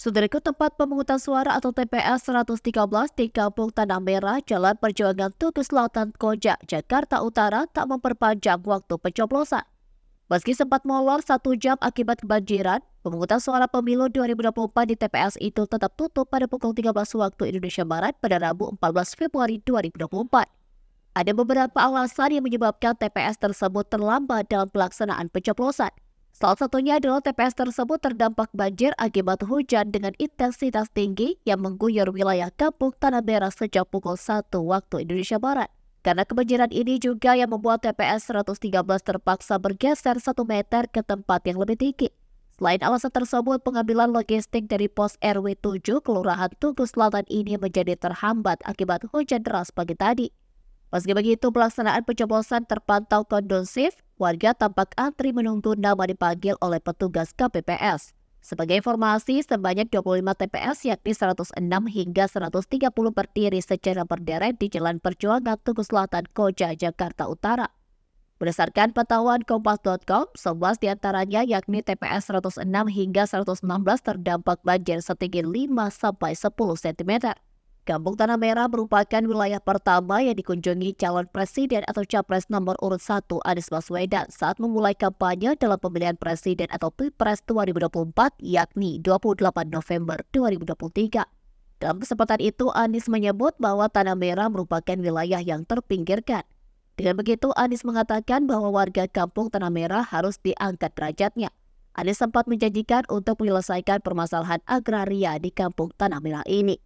Saudaraku, tempat pemungutan suara atau TPS 113 di Kampung Tanah Merah, Jalan Perjuangan Tugu Selatan, Koja, Jakarta Utara tak memperpanjang waktu pencoblosan. Meski sempat molor 1 jam akibat kebanjiran, pemungutan suara pemilu 2024 di TPS itu tetap tutup pada pukul 13 waktu Indonesia Barat pada Rabu 14 Februari 2024. Ada beberapa alasan yang menyebabkan TPS tersebut terlambat dalam pelaksanaan pencoblosan. Salah satunya adalah TPS tersebut terdampak banjir akibat hujan dengan intensitas tinggi yang mengguyur wilayah Kampung Tanah Merah sejak pukul 1 waktu Indonesia Barat. Karena kebanjiran ini juga yang membuat TPS 113 terpaksa bergeser 1 meter ke tempat yang lebih tinggi. Selain alasan tersebut, pengambilan logistik dari pos RW 7 Kelurahan Tugu Selatan ini menjadi terhambat akibat hujan deras pagi tadi. Meski begitu, pelaksanaan pencoblosan terpantau kondusif. Warga tampak antri menunggu nama dipanggil oleh petugas KPPS. Sebagai informasi, sebanyak 25 TPS yakni 106 hingga 130 berdiri secara berderet di Jalan Perjuangan Tugu Selatan, Koja, Jakarta Utara. Berdasarkan pantauan Kompas.com, 11 diantaranya yakni TPS 106 hingga 116 terdampak banjir setinggi 5-10 cm. Kampung Tanah Merah merupakan wilayah pertama yang dikunjungi calon presiden atau capres nomor urut 1 Anies Baswedan saat memulai kampanye dalam pemilihan presiden atau Pilpres 2024 yakni 28 November 2023. Dalam kesempatan itu, Anies menyebut bahwa Tanah Merah merupakan wilayah yang terpinggirkan. Dengan begitu, Anies mengatakan bahwa warga Kampung Tanah Merah harus diangkat derajatnya. Anies sempat menjanjikan untuk menyelesaikan permasalahan agraria di Kampung Tanah Merah ini.